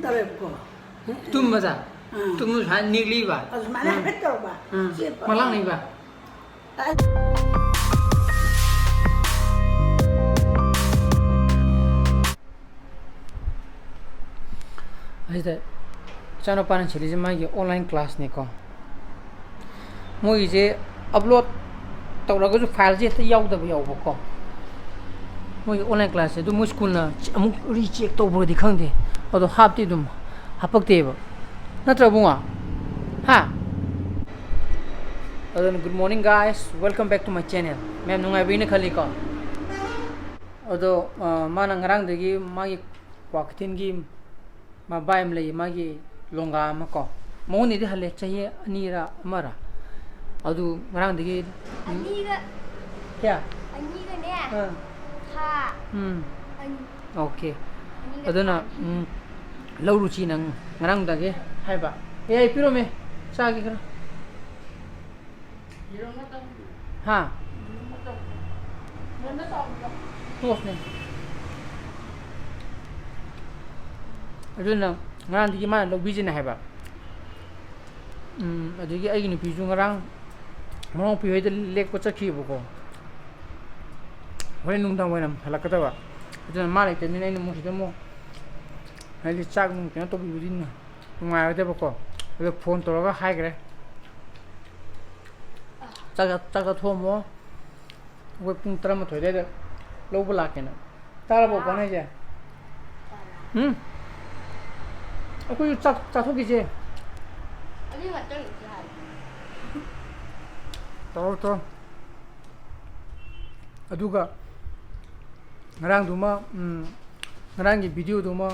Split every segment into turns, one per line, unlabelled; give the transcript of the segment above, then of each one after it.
있더라고.
tummaza tummu han nigli ba
아주 많이 했더라고.
malang ni ba 아이다 chano panan chili jama gi online class ne ko mo ije upload tawra ga file je ta yaw da ba yaw ba ko mo online class du mo school na amuk recheck to bo di khang de ado hap ti dum hapak te ba natra bunga ha ado good morning guys, welcome back to my channel. Ma'am nungai bine khali ko ado mana ngarang de gi magi kwaktin gi ma baim lei magi longa ma ko mo ni de hale chaye anira amara adu ngarang de gi
aniga
ya
aniga ne ha
okay aduna lauru chi nang ngarang da ge haiba e piro me cha ge kra ha tos ne aduna ngarang di ma lo bijin haiba adigi ai ni piju ngarang mo pi hoi de lek ko chakhi bu ko hoi nung dang wenam halakata ba aduna ma le ten ni mo si de mo hai li chak nung ten to bi din na ngai de ba ko le phone to ga hai gre chaga tho mo we pung tra ma thoi de lo bu la ke na ta bo ko ne je aku cak thok gi je
aniga tang ja
to aduga ngarang duma ngarang gi video duma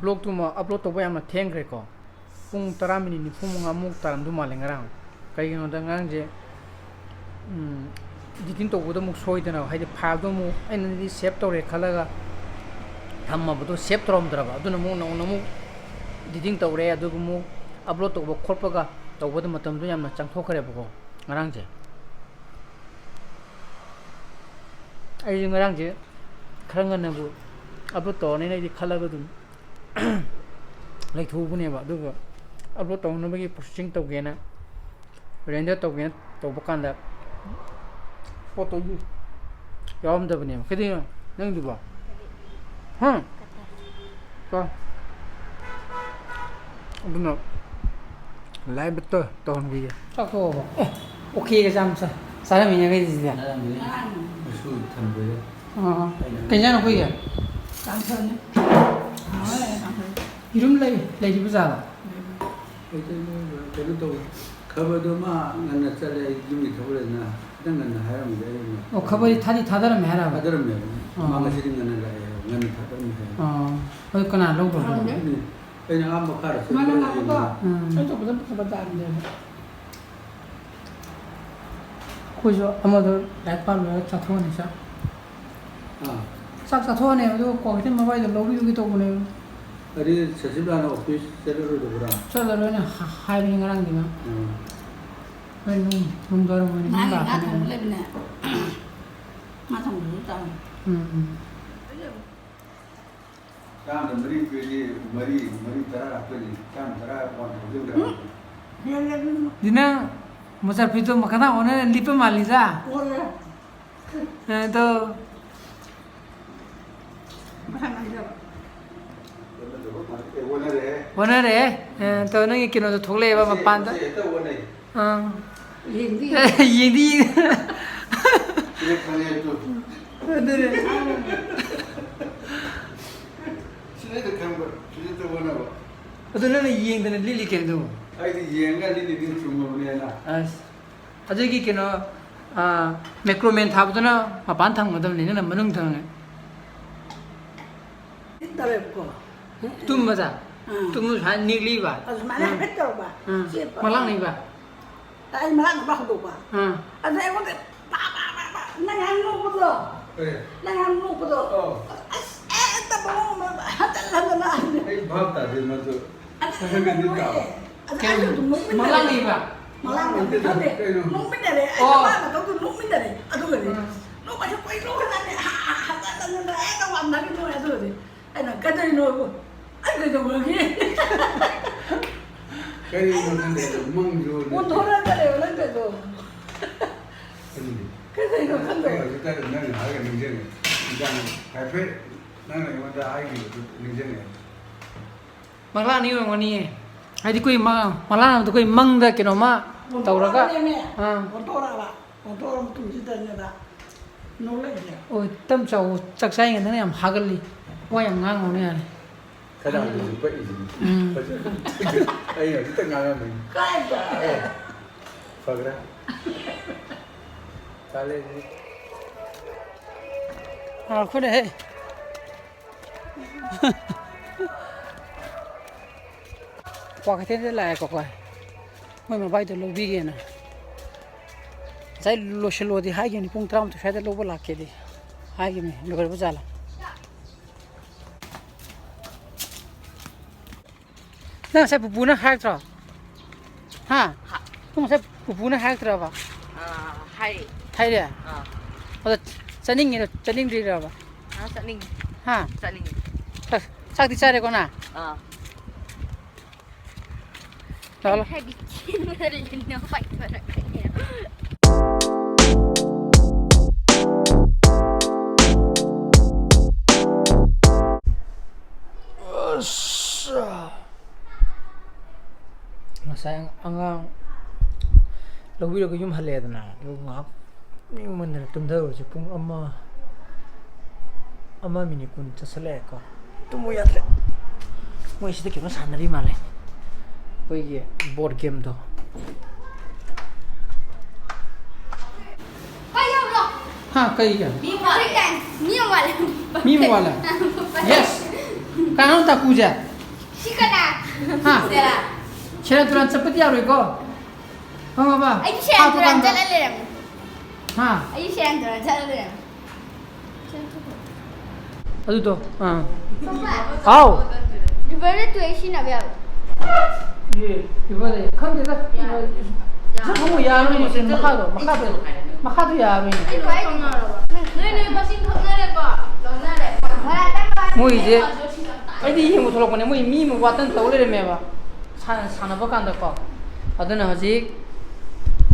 blog duma upload to bayam na theng re ko pung 10 minute ni phum ngamuk taram duma le ngarang kai gi no da ngang je ditin to bodo muk soi dena haide phal do mu en di save to re khala ga thamma bodo save trom dra ba aduna mu na mu diting to re adu mu upload to bo khorpa ga to bodo matam du yamna chang thok khare bo ngarang je ai ngarang je khrang na bu upload to ne di khala ga dum lai thu bu ne ba du ga upload to no gi processing to ge na render to ge to ba kan da photo yu yom da bu ne ke di nang du ba ha ka aduna lai betul ton gi tak to ba okay ga jam sa sara mi nya ga di da
su tham với
kenya no koi ga
남편은
irum lai di bu za
cái đó cover đó mà ngân là sẽ lấy dùng để cover là đang ngân là hai mươi đấy
o khabari thadi thadara me hara ba
ada rồi mà cái gì ngân là ngân thật đó
oi kana lo do
cái nhà ăn một cái rồi
많은 나보다 저쪽보다 보다 안 돼.
kojo amado lai pa lo cha tho ni sa sak sa tho ne do ko tin ma bai do lo yu gi to bu ne
अरे सचिव लाना office चलो रो दोबरा
cha la lo na hai ri ngarang di ma ai nung do ro ni
많이
ba
나도 몰래네. 마상 못다.
काम मरी पे ये मरी तरह आपके काम तरह कौन हो गया
dina musar pito makana one lipe mali za
원래
to one re to nang kino to thole ba ma pan da
린디
yindi
ये खाने तो
adere
चले तो काम कर चले तो वो ना वो
aduna na ying da lili ke do
आई तो ये अंगा ली दिन चुम्मा बने ना
as ajegi kino macro men thabduna ma pan thang madam ni na manung thang
있더라고.
tummaza tummu han nigli ba
아주 많이 했더라고.
malang ni ba
아이 말하는 거 봐도 봐. 아 내가 근데 봐봐봐봐. 내가 안 먹거든. 내가 안 먹거든. 에따 보면 하달라나.
आई भागता दिल में तो
malang ni ba
malang 근데 농민들이 아빠가 또 농민들이 아주 그래. 너가 저 거기 로하다네. 하다는 애가 왔나게 너 애들. 애는 까다리 놓고. 아이 근데도 그러게.
그래 이거는데 멍주.
못 돌아가래 원래도. 그래서 이거 한다.
일단 나는 아예 능정해. 일단 발표 나는 이거 다 아예 능정해.
막라 니 원이 하이디 코이 막라 도 코이 망다 케노마 타우라가
못 돌아봐. 못 돌아면 뚱지다니다. 놀래냐.
오 땀차오 짝사이가 너네 ям 하글리 와양 ngang
가장 좀 빨리. 아니요, 일단 나가면.
까이다.
그래. 잘해.
아 그래 qua cái thế lại có quay mới mà bay từ lô bi kia nè giải lô xe lô thì hai cái này cũng trao thì phải tới lô bớt lạc kia đi hai cái này lô cái bớt ra là nó sẽ bù nó hai trò ha cũng sẽ bù nó hai trò vào
hai
hay đấy à chân ninh đi rồi vào
Saning
ha
Saning
chắc thì chơi con à đó là
Hai bikin nó phải phải cái
sayang ang lawi lo yung haled na yung ngap yung man na tumdaw si pung ama mini kun chasale ka tumuyatre mo isite kino sanari male koi ye board game do
Ayo lo.
ha kai ya
Mi
wala yes kahang ta kuja
Sikana.
ha chera turan chapati aro ko ba
Ayo siya turan jalan le.
ha
Ayo siya turan jalan le.
adudo
Papa.
아우
Dibere tu isi na biar.
예 이번에 컨데가 저거 야로 이제 막하도 야로
Itu ayo ngoro. Nene masih ngere ko. Ngere. Wala tan
뭐 이제 아이디 힘을 돌아보네 뭐 이미 왔던 떠올리면 봐 산업 간다 거 아드나 아직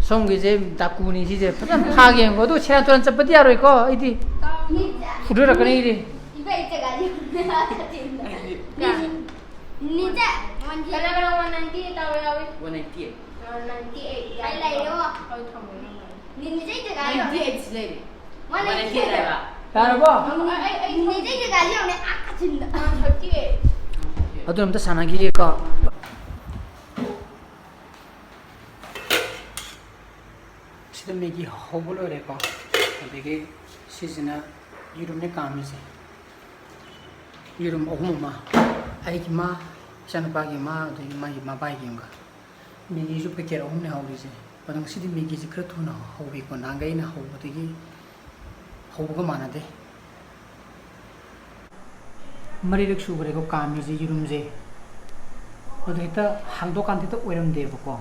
송기 이제 다꾸니 이제 그냥 파게 한 것도 체란 또한 cepet 야로 이거 아이디 부르라 그네 이리
Iba itu gaji. Ni tak. Kalau nanti tahu ya.
198
Nanti ai lai yo. Ni itu gaji.
98 lady 198
198
ba
알아봐
Ni itu gaji ni aku cinta. 38.
아드나 산하기가 지금 내기 허블을 해가 되게 시즌에 이름에 감이지 이름 어머마 아이기마 샤나바기마 도이마 바이기인가 미기 좀 베케라 홈네 하우리지 바당 시디 미기지 그렇구나 하우비고 난가이나 하우버되기 하우가 많아데 머리를 수그래고 감이지 이름제 어디다 항도간데도 오염돼보고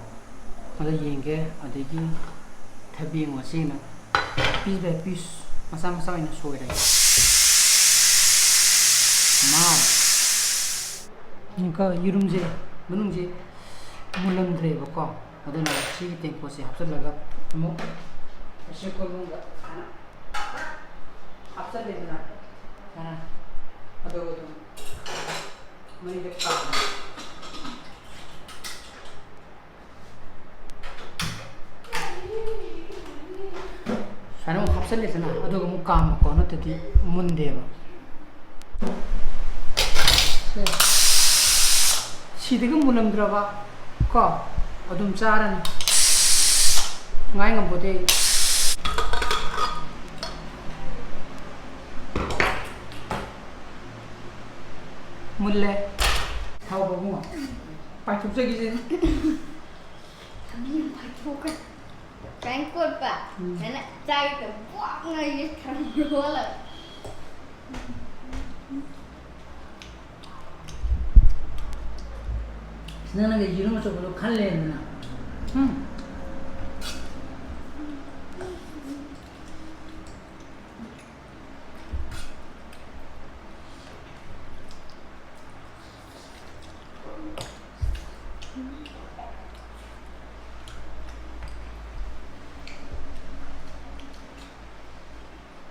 어디 얘게 어디기 태빙 와시나 비베 비스 마사마사 있는 소리래 그러니까 이름제 무능제 물론들에 보고 어디나 시기 된 곳에 합설라가 뭐 시골문가 합설되나 하나 어디도 머리 됐다 사람 합설되잖아 어디가 뭐 까먹고 어떻게 문대봐 시드가 물론 들어봐 거 어둠 짜라니 nga이가 뭐대 물래 타고 보고 빠집적이지
Tránh cột bà. Thế này chay kiểu quắc ngay thằng lúa là.
지난하게 이런 거 저거로 갈래 했나? 응.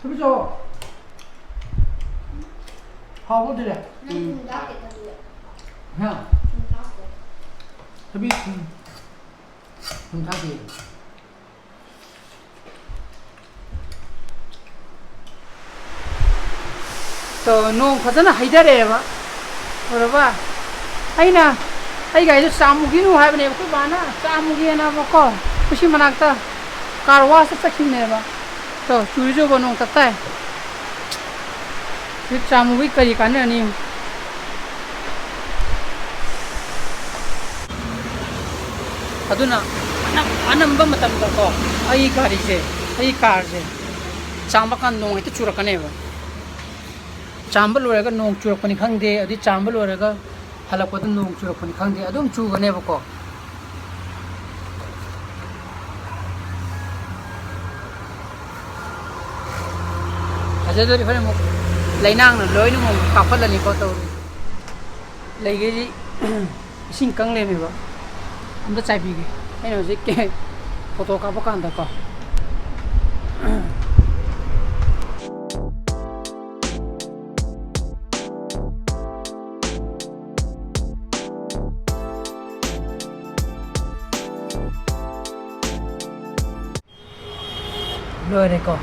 Thôi rồi. Họ có được. Ha. Thôi biết. Không tháo gì. 또 농 가잖아 하이다래 봐. 그러봐. 아이나 아이가 이제 싸무기는 하이버네 그 바나 싸무기나 먹고 혹시 만학다 가르와서 sakhinne ba. 또 주리조 번농 땄다. 그 싸무기까지 가는 아니. aduna anamba matamda ko ai karje chambakan nong ite churakane ba chambal loraga nong churakani khangde adi chambal loraga halakpad nong churakani khangde adum chugane ba ko ajadori phare mo lainang na loinu mo kapalani ko to leige sing kang le me ba amda chai bi ge ai no ke photo ka pa kan da ko loire ko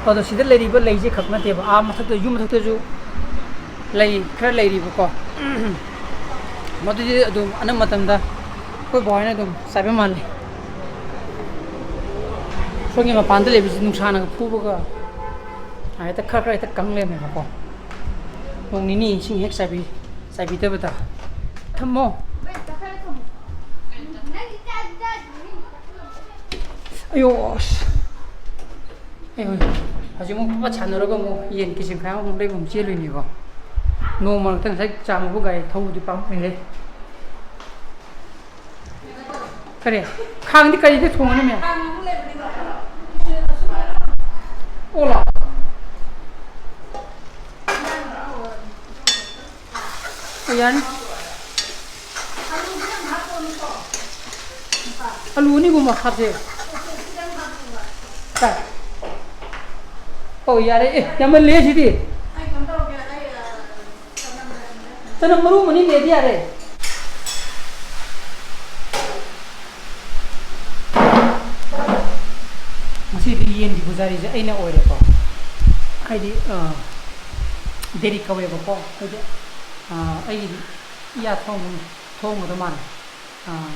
odo sidar lei ba lei je khakna te ba a mathak te yum mathak te ju lei khara lei ri ba ko madu je adum anam matam da koi boy na dum sabe mal songi ma pan de le bi nung sa na phu ba ga ai ta khara ta kang le me ba ko nong ni ni sing hek sabi te ba ta thammo ayo 에이, 아직 뭐 부바 자느라고 뭐 이엔 기심 가요 뭐 내가 뭐 제일이니까 노멀 땐 색 잠고 가이 더우디 빵이래 그래 강디까지 이제 통하면 올라 얀 알루니 뭐 하세 자 oh iya deh, yang melihat sih. Tanam baru meni media deh. Masih di yang dibuzari je, ini orang apa? Ini dari kawai apa? Ini iya thong itu mana?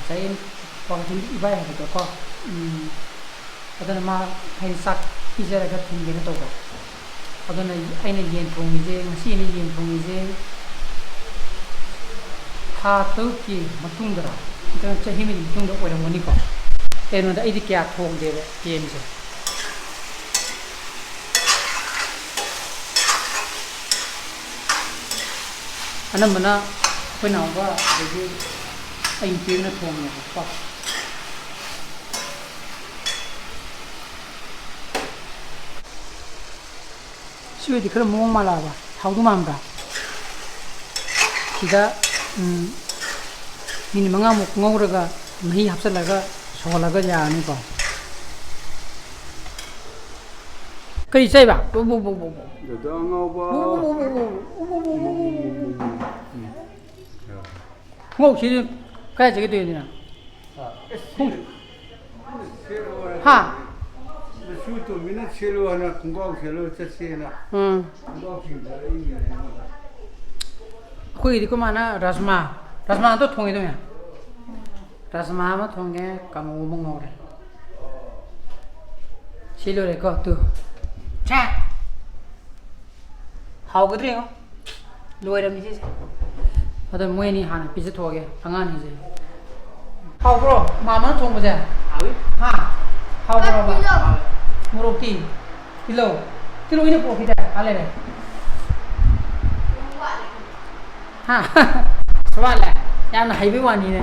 Saya waktu ibadah itu apa? Ada nama hensak 이제라가 통계는 또 봐. 어떤 아이는 연 통이제, 시는 연 통이제. 다 떡기 맞둥더라. 그러니까 저 힘이 맞둥더 오래 보니까. 에는데 이렇게 약 통되고 게임이죠. 하나 뭐나 그 나오가 여기 아이 게임을 통하는 거 봐. 시외디 그런 몽 말아봐. 하우도 만가. 기가 미니 mga ngawraga mahi hapsalaga solaga yaani ko. Kay say ba? Bo. Ngô chỉ cái gì cái tiền này? Ha.
슈도 미나 첼로 하나 공부하고 첼로 쳤지나. 공부하고 있는
कोई देखो माना राजमा तो थोंगे तो यार राजमा में थोंगे कम उमंग हो रहे चिलो रे को तू चा हाउ गद्रे हो लोयर में जी अदर मोय नहीं हाने पिजे थोगे अंगान ही जे हाउ ब्रो मामा थोंग बजा हां हाउ ब्रो बा मुरोटी किलो इने प्रॉफिट है आले रे ha soalnya yang haibe wani ne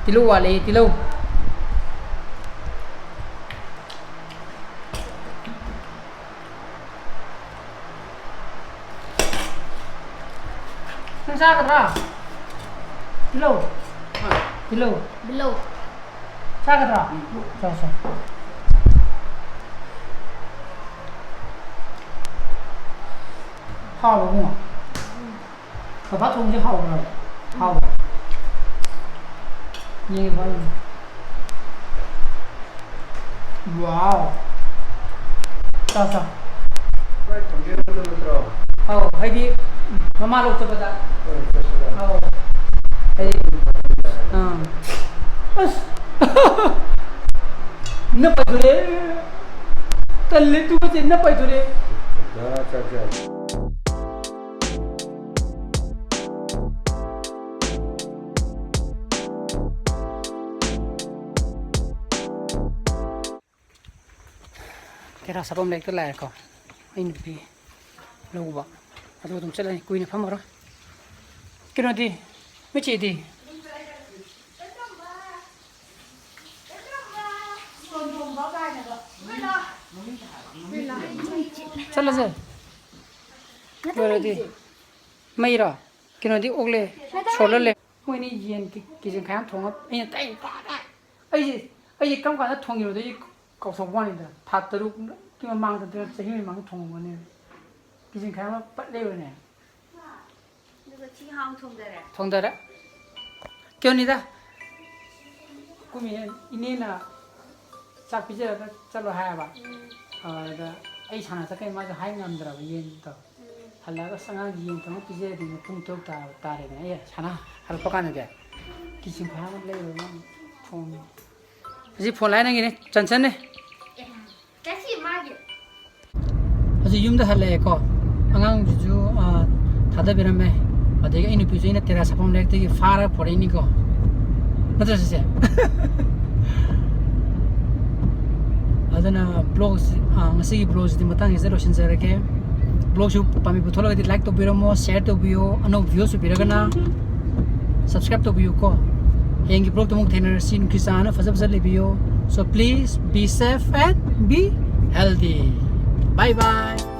tilo wale tilo 형 싸가더라. 빌로우. 빌로우.
Below.
싸가더라. 좋았어. 하오 공아. 그 통지 하오 그래. 하오. 이게 뭐야? 와우. 좋았어.
Vai comer no outro.
하오. 하이디 마마 로 잡아다. 하오. 하이디. बस न पैथुरे तल्ले तू बचे न पैथुरे तेरा सबम लेके लाया को इन भी लोग बा अतो तुम चले कोई नहीं फमरो किनो दी मिची दी चल से मैरा कि ओगले छोड़ले मैंने येन किचन खाया थोंग अई कम का थोंगिरो कौसवानी था तरुक कि मांग चाही मांग थोंगने किचन खाया पटले थोंदरे क्यों नहीं था कुमी इनेना चाक पिजे चलो है बा आई साना चके मा हाई ngam येन तो हल्ला संगा येन तो पिजे दिन पुंग तो तारे ने ये साना हर पकाने के किसिम खा ले फोन जी फोन लाइन ने चंचन ने
Kasi magi.
अजी युम द हल्ले को अंगांग जुजु थादा बेरमे अदेगा इनु पिजे ने तेरा सपम लेते कि फारा पड़ेनी को मतलब से adana blogs ngasi blogs di matang is roshin sarake blog shu pami buthola di like to biromo share to bio ano views su biragana subscribe to bio ko hengi blog to muk thener sin krisana fazab zali bio so please be safe and be healthy bye bye